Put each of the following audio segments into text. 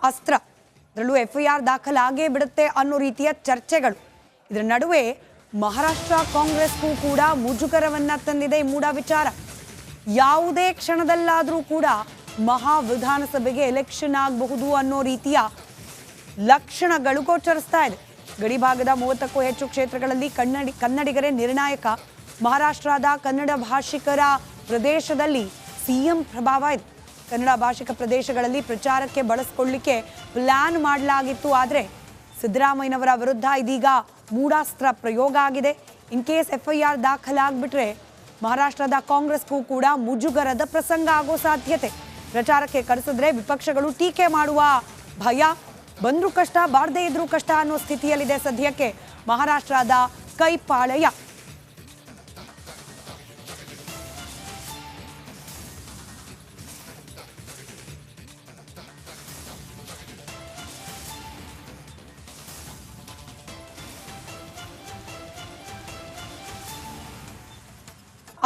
ಅಸ್ತ್ರ ಅದರಲ್ಲೂ ಎಫ್ಐಆರ್ ದಾಖಲಾಗೇ ಬಿಡುತ್ತೆ ಅನ್ನೋ ರೀತಿಯ ಚರ್ಚೆಗಳು. ಇದರ ನಡುವೆ ಮಹಾರಾಷ್ಟ್ರ ಕಾಂಗ್ರೆಸ್ಗೂ ಕೂಡ ಮುಜುಗರವನ್ನ ತಂದಿದೆ ಈ ಮೂಡ ವಿಚಾರ. ಯಾವುದೇ ಕ್ಷಣದಲ್ಲಾದರೂ ಕೂಡ ಮಹಾ ವಿಧಾನಸಭೆಗೆ ಎಲೆಕ್ಷನ್ ಆಗಬಹುದು ಅನ್ನೋ ರೀತಿಯ ಲಕ್ಷಣಗಳು ಗೋಚರಿಸ್ತಾ ಇದೆ. ಗಡಿಭಾಗದ 30ಕ್ಕೂ ಹೆಚ್ಚು ಕ್ಷೇತ್ರಗಳಲ್ಲಿ ಕನ್ನಡಿಗರೇ ನಿರ್ಣಾಯಕ. ಮಹಾರಾಷ್ಟ್ರದ ಕನ್ನಡ ಭಾಷಿಕರ ಪ್ರದೇಶದಲ್ಲಿ ಸಿಎಂ ಪ್ರಭಾವ ಇದೆ. ಕನ್ನಡ ಭಾಷಿಕ ಪ್ರದೇಶಗಳಲ್ಲಿ ಪ್ರಚಾರಕ್ಕೆ ಬಳಸಿಕೊಳ್ಳಲಿಕ್ಕೆ ಪ್ಲಾನ್ ಮಾಡಲಾಗಿತ್ತು. ಆದರೆ ಸಿದ್ದರಾಮಯ್ಯನವರ ವಿರುದ್ಧ ಇದೀಗ ಮೂಢಾಸ್ತ್ರ ಪ್ರಯೋಗ ಆಗಿದೆ. ಇನ್ ಕೇಸ್ ಎಫ್ಐಆರ್ ದಾಖಲಾಗ್ಬಿಟ್ರೆ ಮಹಾರಾಷ್ಟ್ರದ ಕಾಂಗ್ರೆಸ್ಗೂ ಕೂಡ ಮುಜುಗರದ ಪ್ರಸಂಗ ಆಗೋ ಸಾಧ್ಯತೆ. ಪ್ರಚಾರಕ್ಕೆ ಕರೆಸಿದ್ರೆ ವಿಪಕ್ಷಗಳು ಟೀಕೆ ಮಾಡುವ ಭಯ. ಬಂದ್ರೂ ಕಷ್ಟ, ಬಾರದೇ ಇದ್ರೂ ಕಷ್ಟ ಅನ್ನೋ ಸ್ಥಿತಿಯಲ್ಲಿದೆ ಸದ್ಯಕ್ಕೆ ಮಹಾರಾಷ್ಟ್ರದ ಕೈಪಾಳಯ.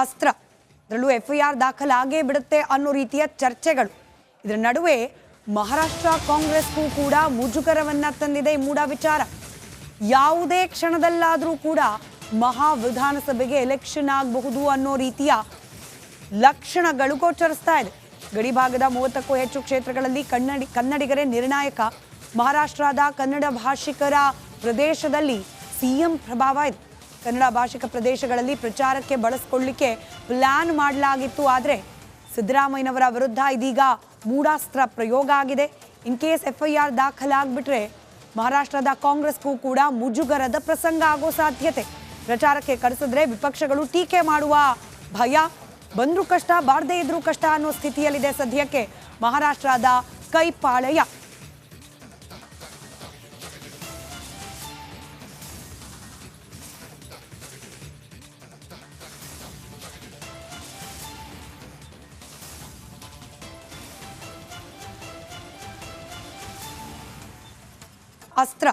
ಅಸ್ತ್ರ ಅದರಲ್ಲೂ ಎಫ್ಐಆರ್ ದಾಖಲಾಗೇ ಬಿಡುತ್ತೆ ಅನ್ನೋ ರೀತಿಯ ಚರ್ಚೆಗಳು. ಇದರ ನಡುವೆ ಮಹಾರಾಷ್ಟ್ರ ಕಾಂಗ್ರೆಸ್ಗೂ ಕೂಡ ಮುಜುಗರವನ್ನ ತಂದಿದೆ ಈ ಮೂಡ ವಿಚಾರ. ಯಾವುದೇ ಕ್ಷಣದಲ್ಲಾದರೂ ಕೂಡ ಮಹಾ ವಿಧಾನಸಭೆಗೆ ಎಲೆಕ್ಷನ್ ಆಗಬಹುದು ಅನ್ನೋ ರೀತಿಯ ಲಕ್ಷಣಗಳು ಗೋಚರಿಸ್ತಾ ಇದೆ. ಗಡಿಭಾಗದ 30ಕ್ಕೂ ಹೆಚ್ಚು ಕ್ಷೇತ್ರಗಳಲ್ಲಿ ಕನ್ನಡಿಗರೇ ನಿರ್ಣಾಯಕ. ಮಹಾರಾಷ್ಟ್ರದ ಕನ್ನಡ ಭಾಷಿಕರ ಪ್ರದೇಶದಲ್ಲಿ ಸಿಎಂ ಪ್ರಭಾವ ಇದೆ. ಕನ್ನಡ ಭಾಷಿಕ ಪ್ರದೇಶಗಳಲ್ಲಿ ಪ್ರಚಾರಕ್ಕೆ ಬಳಸಿಕೊಳ್ಳಲಿಕ್ಕೆ ಪ್ಲಾನ್ ಮಾಡಲಾಗಿತ್ತು. ಆದರೆ ಸಿದ್ದರಾಮಯ್ಯನವರ ವಿರುದ್ಧ ಇದೀಗ ಮೂಢಾಸ್ತ್ರ ಪ್ರಯೋಗ ಆಗಿದೆ. ಇನ್ ಕೇಸ್ ಎಫ್ಐಆರ್ ದಾಖಲಾಗ್ಬಿಟ್ರೆ ಮಹಾರಾಷ್ಟ್ರದ ಕಾಂಗ್ರೆಸ್ಗೂ ಕೂಡ ಮುಜುಗರದ ಪ್ರಸಂಗ ಆಗೋ ಸಾಧ್ಯತೆ. ಪ್ರಚಾರಕ್ಕೆ ಕರೆಸಿದ್ರೆ ವಿಪಕ್ಷಗಳು ಟೀಕೆ ಮಾಡುವ ಭಯ. ಬಂದ್ರೂ ಕಷ್ಟ, ಬಾರದೇ ಇದ್ರೂ ಕಷ್ಟ ಅನ್ನೋ ಸ್ಥಿತಿಯಲ್ಲಿದೆ ಸದ್ಯಕ್ಕೆ ಮಹಾರಾಷ್ಟ್ರದ ಕೈಪಾಳಯ. ಅಸ್ತ್ರ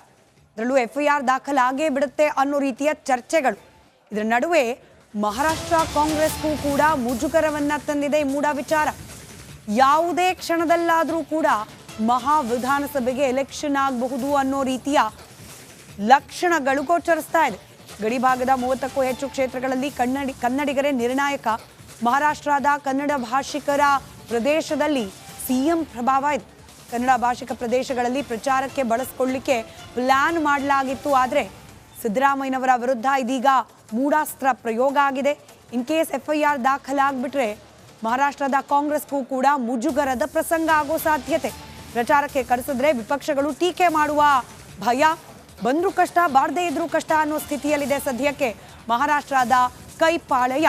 ಅದರಲ್ಲೂ ಎಫ್ಐಆರ್ ದಾಖಲಾಗೇ ಬಿಡುತ್ತೆ ಅನ್ನೋ ರೀತಿಯ ಚರ್ಚೆಗಳು. ಇದರ ನಡುವೆ ಮಹಾರಾಷ್ಟ್ರ ಕಾಂಗ್ರೆಸ್ಗೂ ಕೂಡ ಮುಜುಗರವನ್ನ ತಂದಿದೆ ಈ ಮೂಡ ವಿಚಾರ. ಯಾವುದೇ ಕ್ಷಣದಲ್ಲಾದರೂ ಕೂಡ ಮಹಾ ವಿಧಾನಸಭೆಗೆ ಎಲೆಕ್ಷನ್ ಆಗಬಹುದು ಅನ್ನೋ ರೀತಿಯ ಲಕ್ಷಣಗಳು ಗೋಚರಿಸ್ತಾ ಇದೆ. ಗಡಿಭಾಗದ 30ಕ್ಕೂ ಹೆಚ್ಚು ಕ್ಷೇತ್ರಗಳಲ್ಲಿ ಕನ್ನಡಿಗರೇ ನಿರ್ಣಾಯಕ. ಮಹಾರಾಷ್ಟ್ರದ ಕನ್ನಡ ಭಾಷಿಕರ ಪ್ರದೇಶದಲ್ಲಿ ಸಿಎಂ ಪ್ರಭಾವ ಇದೆ. ಕನ್ನಡ ಭಾಷಿಕ ಪ್ರದೇಶಗಳಲ್ಲಿ ಪ್ರಚಾರಕ್ಕೆ ಬಳಸಿಕೊಳ್ಳಲಿಕ್ಕೆ ಪ್ಲಾನ್ ಮಾಡಲಾಗಿತ್ತು. ಆದರೆ ಸಿದ್ದರಾಮಯ್ಯನವರ ವಿರುದ್ಧ ಇದೀಗ ಮೂಢಾಸ್ತ್ರ ಪ್ರಯೋಗ ಆಗಿದೆ. ಇನ್ ಕೇಸ್ ಎಫ್ಐಆರ್ ದಾಖಲಾಗ್ಬಿಟ್ರೆ ಮಹಾರಾಷ್ಟ್ರದ ಕಾಂಗ್ರೆಸ್ಗೂ ಕೂಡ ಮುಜುಗರದ ಪ್ರಸಂಗ ಆಗೋ ಸಾಧ್ಯತೆ. ಪ್ರಚಾರಕ್ಕೆ ಕರೆಸಿದ್ರೆ ವಿಪಕ್ಷಗಳು ಟೀಕೆ ಮಾಡುವ ಭಯ. ಬಂದ್ರೂ ಕಷ್ಟ, ಬಾರದೇ ಇದ್ರೂ ಕಷ್ಟ ಅನ್ನೋ ಸ್ಥಿತಿಯಲ್ಲಿದೆ ಸದ್ಯಕ್ಕೆ ಮಹಾರಾಷ್ಟ್ರದ ಕೈಪಾಳಯ.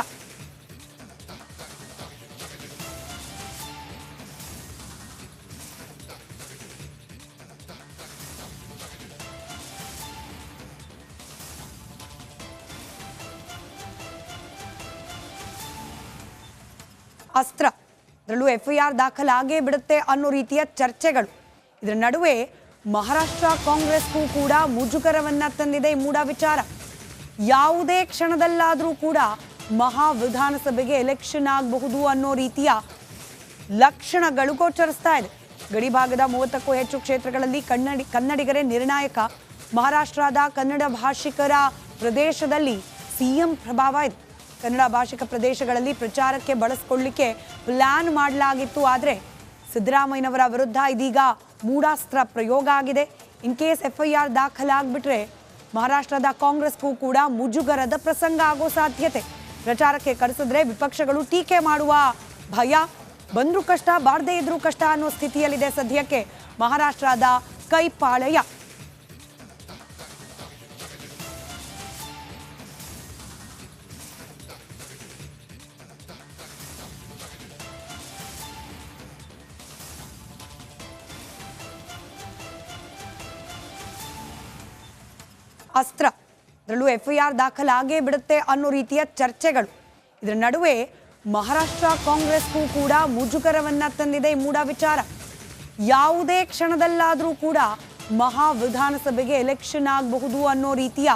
ಅಸ್ತ್ರ ಅದರಲ್ಲೂ ಎಫ್ಐಆರ್ ದಾಖಲಾಗೇ ಬಿಡುತ್ತೆ ಅನ್ನೋ ರೀತಿಯ ಚರ್ಚೆಗಳು. ಇದರ ನಡುವೆ ಮಹಾರಾಷ್ಟ್ರ ಕಾಂಗ್ರೆಸ್ಗೂ ಕೂಡ ಮುಜುಗರವನ್ನ ತಂದಿದೆ ಈ ಮೂಡ ವಿಚಾರ. ಯಾವುದೇ ಕ್ಷಣದಲ್ಲಾದರೂ ಕೂಡ ಮಹಾ ವಿಧಾನಸಭೆಗೆ ಎಲೆಕ್ಷನ್ ಆಗಬಹುದು ಅನ್ನೋ ರೀತಿಯ ಲಕ್ಷಣಗಳು ಗೋಚರಿಸ್ತಾ ಇದೆ. ಗಡಿಭಾಗದ 30ಕ್ಕೂ ಹೆಚ್ಚು ಕ್ಷೇತ್ರಗಳಲ್ಲಿ ಕನ್ನಡಿಗರೇ ನಿರ್ಣಾಯಕ. ಮಹಾರಾಷ್ಟ್ರದ ಕನ್ನಡ ಭಾಷಿಕರ ಪ್ರದೇಶದಲ್ಲಿ ಸಿಎಂ ಪ್ರಭಾವ ಇದೆ. ಕನ್ನಡ ಭಾಷಿಕ ಪ್ರದೇಶಗಳಲ್ಲಿ ಪ್ರಚಾರಕ್ಕೆ ಬಳಸಿಕೊಳ್ಳಲಿಕ್ಕೆ ಪ್ಲಾನ್ ಮಾಡಲಾಗಿತ್ತು. ಆದರೆ ಸಿದ್ದರಾಮಯ್ಯನವರ ವಿರುದ್ಧ ಇದೀಗ ಮೂಢಾಸ್ತ್ರ ಪ್ರಯೋಗ ಆಗಿದೆ. ಇನ್ ಕೇಸ್ ಎಫ್ಐಆರ್ ದಾಖಲಾಗ್ಬಿಟ್ರೆ ಮಹಾರಾಷ್ಟ್ರದ ಕಾಂಗ್ರೆಸ್ಗೂ ಕೂಡ ಮುಜುಗರದ ಪ್ರಸಂಗ ಆಗೋ ಸಾಧ್ಯತೆ. ಪ್ರಚಾರಕ್ಕೆ ಕರೆಸಿದ್ರೆ ವಿಪಕ್ಷಗಳು ಟೀಕೆ ಮಾಡುವ ಭಯ. ಬಂದ್ರೂ ಕಷ್ಟ, ಬಾರದೇ ಇದ್ರೂ ಕಷ್ಟ ಅನ್ನೋ ಸ್ಥಿತಿಯಲ್ಲಿದೆ ಸದ್ಯಕ್ಕೆ ಮಹಾರಾಷ್ಟ್ರದ ಕೈಪಾಳಯ. ಅಸ್ತ್ರ ಅದರಲ್ಲೂ ಎಫ್ಐಆರ್ ದಾಖಲಾಗೇ ಬಿಡುತ್ತೆ ಅನ್ನೋ ರೀತಿಯ ಚರ್ಚೆಗಳು. ಇದರ ನಡುವೆ ಮಹಾರಾಷ್ಟ್ರ ಕಾಂಗ್ರೆಸ್ಗೂ ಕೂಡ ಮುಜುಗರವನ್ನ ತಂದಿದೆ ಈ ಮೂಡ ವಿಚಾರ. ಯಾವುದೇ ಕ್ಷಣದಲ್ಲಾದರೂ ಕೂಡ ಮಹಾ ವಿಧಾನಸಭೆಗೆ ಎಲೆಕ್ಷನ್ ಆಗಬಹುದು ಅನ್ನೋ ರೀತಿಯ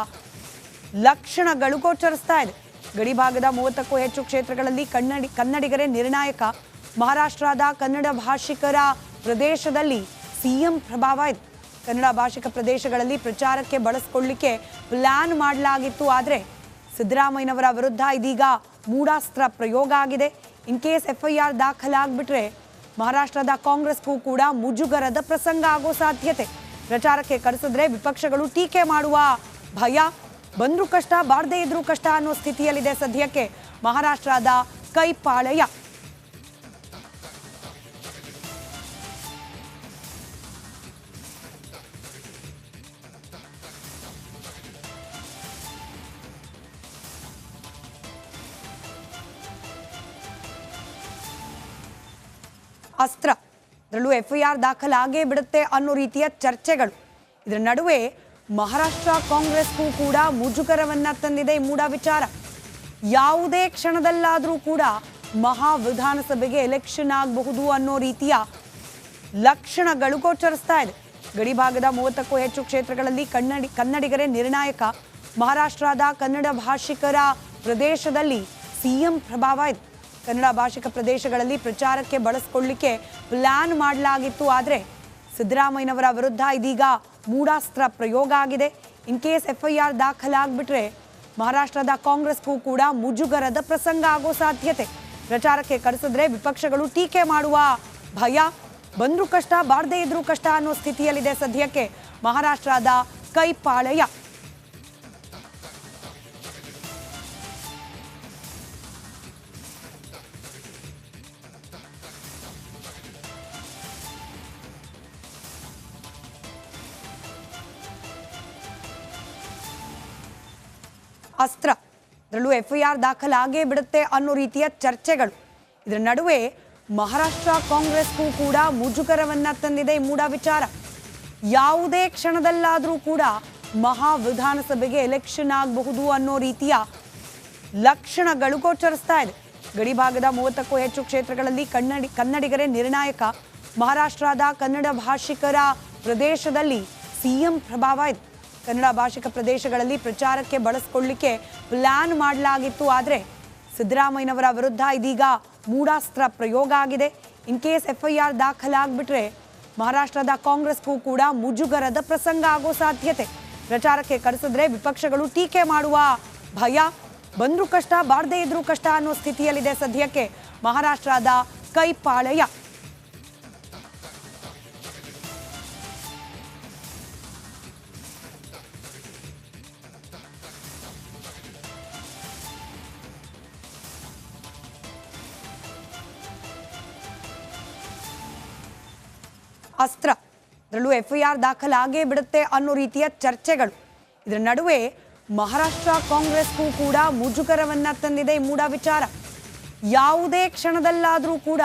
ಲಕ್ಷಣಗಳು ಗೋಚರಿಸ್ತಾ ಇದೆ. ಗಡಿಭಾಗದ 30ಕ್ಕೂ ಹೆಚ್ಚು ಕ್ಷೇತ್ರಗಳಲ್ಲಿ ಕನ್ನಡಿಗರೇ ನಿರ್ಣಾಯಕ. ಮಹಾರಾಷ್ಟ್ರದ ಕನ್ನಡ ಭಾಷಿಕರ ಪ್ರದೇಶದಲ್ಲಿ ಸಿಎಂ ಪ್ರಭಾವ ಇದೆ. ಕನ್ನಡ ಭಾಷಿಕ ಪ್ರದೇಶಗಳಲ್ಲಿ ಪ್ರಚಾರಕ್ಕೆ ಬಳಸಿಕೊಳ್ಳಿಕ್ಕೆ ಪ್ಲಾನ್ ಮಾಡಲಾಗಿತ್ತು. ಆದರೆ ಸಿದ್ದರಾಮಯ್ಯನವರ ವಿರುದ್ಧ ಇದೀಗ ಮೂಢಾಸ್ತ್ರ ಪ್ರಯೋಗ ಆಗಿದೆ. ಇನ್ ಕೇಸ್ FIR ದಾಖಲಾಗ್ಬಿಟ್ರೆ ಮಹಾರಾಷ್ಟ್ರದ ಕಾಂಗ್ರೆಸ್ಗೂ ಕೂಡ ಮುಜುಗರದ ಪ್ರಸಂಗ ಆಗೋ ಸಾಧ್ಯತೆ. ಪ್ರಚಾರಕ್ಕೆ ಕರೆಸಿದ್ರೆ ವಿಪಕ್ಷಗಳು ಟೀಕೆ ಮಾಡುವ ಭಯ. ಬಂದ್ರೂ ಕಷ್ಟ, ಬಾರದೇ ಇದ್ರೂ ಕಷ್ಟ ಅನ್ನೋ ಸ್ಥಿತಿಯಲ್ಲಿದೆ ಸದ್ಯಕ್ಕೆ ಮಹಾರಾಷ್ಟ್ರದ ಕೈಪಾಳಯ. ಅಸ್ತ್ರ, ಅದರಲ್ಲೂ FIR ದಾಖಲಾಗೇ ಬಿಡುತ್ತೆ ಅನ್ನೋ ರೀತಿಯ ಚರ್ಚೆಗಳು. ಇದರ ನಡುವೆ ಮಹಾರಾಷ್ಟ್ರ ಕಾಂಗ್ರೆಸ್ಗೂ ಕೂಡ ಮುಜುಗರವನ್ನ ತಂದಿದೆ ಈ ಮೂಢ ವಿಚಾರ. ಯಾವುದೇ ಕ್ಷಣದಲ್ಲಾದರೂ ಕೂಡ ಮಹಾ ವಿಧಾನಸಭೆಗೆ ಎಲೆಕ್ಷನ್ ಆಗಬಹುದು ಅನ್ನೋ ರೀತಿಯ ಲಕ್ಷಣಗಳು ಗೋಚರಿಸ್ತಾ ಇದೆ. ಗಡಿಭಾಗದ 30ಕ್ಕೂ ಹೆಚ್ಚು ಕ್ಷೇತ್ರಗಳಲ್ಲಿ ಕನ್ನಡಿಗರೇ ನಿರ್ಣಾಯಕ. ಮಹಾರಾಷ್ಟ್ರದ ಕನ್ನಡ ಭಾಷಿಕರ ಪ್ರದೇಶದಲ್ಲಿ ಸಿಎಂ ಪ್ರಭಾವ ಇದೆ. ಕನ್ನಡ ಭಾಷಿಕ ಪ್ರದೇಶಗಳಲ್ಲಿ ಪ್ರಚಾರಕ್ಕೆ ಬಳಸಿಕೊಳ್ಳಿಕ್ಕೆ ಪ್ಲಾನ್ ಮಾಡಲಾಗಿತ್ತು. ಆದರೆ ಸಿದ್ದರಾಮಯ್ಯನವರ ವಿರುದ್ಧ ಇದೀಗ ಮೂಢಾಸ್ತ್ರ ಪ್ರಯೋಗ ಆಗಿದೆ. ಇನ್ ಕೇಸ್ FIR ದಾಖಲಾಗ್ಬಿಟ್ರೆ ಮಹಾರಾಷ್ಟ್ರದ ಕಾಂಗ್ರೆಸ್ಗೂ ಕೂಡ ಮುಜುಗರದ ಪ್ರಸಂಗ ಆಗೋ ಸಾಧ್ಯತೆ. ಪ್ರಚಾರಕ್ಕೆ ಕರೆಸಿದ್ರೆ ವಿಪಕ್ಷಗಳು ಟೀಕೆ ಮಾಡುವ ಭಯ. ಬಂದ್ರೂ ಕಷ್ಟ, ಬಾರದೇ ಇದ್ರೂ ಕಷ್ಟ ಅನ್ನೋ ಸ್ಥಿತಿಯಲ್ಲಿದೆ ಸದ್ಯಕ್ಕೆ ಮಹಾರಾಷ್ಟ್ರದ ಕೈಪಾಳಯ. ಅಸ್ತ್ರ, ಅದರಲ್ಲೂ FIR ದಾಖಲಾಗೇ ಬಿಡುತ್ತೆ ಅನ್ನೋ ರೀತಿಯ ಚರ್ಚೆಗಳು. ಇದರ ನಡುವೆ ಮಹಾರಾಷ್ಟ್ರ ಕಾಂಗ್ರೆಸ್ಗೂ ಕೂಡ ಮುಜುಗರವನ್ನ ತಂದಿದೆ ಈ ಮೂಢ ವಿಚಾರ. ಯಾವುದೇ ಕ್ಷಣದಲ್ಲಾದರೂ ಕೂಡ ಮಹಾ ವಿಧಾನಸಭೆಗೆ ಎಲೆಕ್ಷನ್ ಆಗಬಹುದು ಅನ್ನೋ ರೀತಿಯ ಲಕ್ಷಣಗಳು ಗೋಚರಿಸ್ತಾ ಇದೆ. ಗಡಿಭಾಗದ 30ಕ್ಕೂ ಹೆಚ್ಚು ಕ್ಷೇತ್ರಗಳಲ್ಲಿ ಕನ್ನಡಿಗರೇ ನಿರ್ಣಾಯಕ. ಮಹಾರಾಷ್ಟ್ರದ ಕನ್ನಡ ಭಾಷಿಕರ ಪ್ರದೇಶದಲ್ಲಿ ಸಿಎಂ ಪ್ರಭಾವ ಇದೆ. ಕನ್ನಡ ಭಾಷಿಕ ಪ್ರದೇಶಗಳಲ್ಲಿ ಪ್ರಚಾರಕ್ಕೆ ಬಳಸಿಕೊಳ್ಳಿಕ್ಕೆ ಪ್ಲಾನ್ ಮಾಡಲಾಗಿತ್ತು. ಆದರೆ ಸಿದ್ದರಾಮಯ್ಯನವರ ವಿರುದ್ಧ ಇದೀಗ ಮೂಢಾಸ್ತ್ರ ಪ್ರಯೋಗ ಆಗಿದೆ. ಇನ್ ಕೇಸ್ FIR ದಾಖಲಾಗ್ಬಿಟ್ರೆ ಮಹಾರಾಷ್ಟ್ರದ ಕಾಂಗ್ರೆಸ್ಗೂ ಕೂಡ ಮುಜುಗರದ ಪ್ರಸಂಗ ಆಗೋ ಸಾಧ್ಯತೆ. ಪ್ರಚಾರಕ್ಕೆ ಕರೆಸಿದ್ರೆ ವಿಪಕ್ಷಗಳು ಟೀಕೆ ಮಾಡುವ ಭಯ. ಬಂದ್ರೂ ಕಷ್ಟ, ಬಾರದೇ ಇದ್ರೂ ಕಷ್ಟ ಅನ್ನೋ ಸ್ಥಿತಿಯಲ್ಲಿದೆ ಸದ್ಯಕ್ಕೆ ಮಹಾರಾಷ್ಟ್ರದ ಕೈಪಾಳಯ. ಅಸ್ತ್ರ, ಅದರಲ್ಲೂ FIR ದಾಖಲಾಗೇ ಬಿಡುತ್ತೆ ಅನ್ನೋ ರೀತಿಯ ಚರ್ಚೆಗಳು. ಇದರ ನಡುವೆ ಮಹಾರಾಷ್ಟ್ರ ಕಾಂಗ್ರೆಸ್ಗೂ ಕೂಡ ಮುಜುಗರವನ್ನ ತಂದಿದೆ ಈ ಮೂಢ ವಿಚಾರ. ಯಾವುದೇ ಕ್ಷಣದಲ್ಲಾದರೂ ಕೂಡ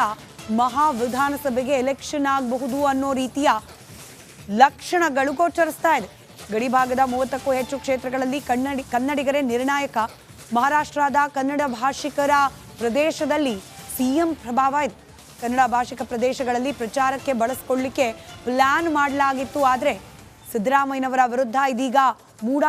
ಮಹಾ ವಿಧಾನಸಭೆಗೆ ಎಲೆಕ್ಷನ್ ಆಗಬಹುದು ಅನ್ನೋ ರೀತಿಯ ಲಕ್ಷಣಗಳು ಗೋಚರಿಸ್ತಾ ಇದೆ. ಗಡಿಭಾಗದ 30ಕ್ಕೂ ಹೆಚ್ಚು ಕ್ಷೇತ್ರಗಳಲ್ಲಿ ಕನ್ನಡಿಗರೇ ನಿರ್ಣಾಯಕ. ಮಹಾರಾಷ್ಟ್ರದ ಕನ್ನಡ ಭಾಷಿಕರ ಪ್ರದೇಶದಲ್ಲಿ ಸಿಎಂ ಪ್ರಭಾವ ಇದೆ. ಕನ್ನಡ ಭಾಷಿಕ ಪ್ರದೇಶಗಳಲ್ಲಿ ಪ್ರಚಾರಕ್ಕೆ ಬಳಸಿಕೊಳ್ಳಿಕ್ಕೆ ಪ್ಲಾನ್ ಮಾಡಲಾಗಿತ್ತು. ಆದರೆ ಸಿದ್ದರಾಮಯ್ಯನವರ ವಿರುದ್ಧ ಇದೀಗ ಮೂಢಾಸ್ತ್ರ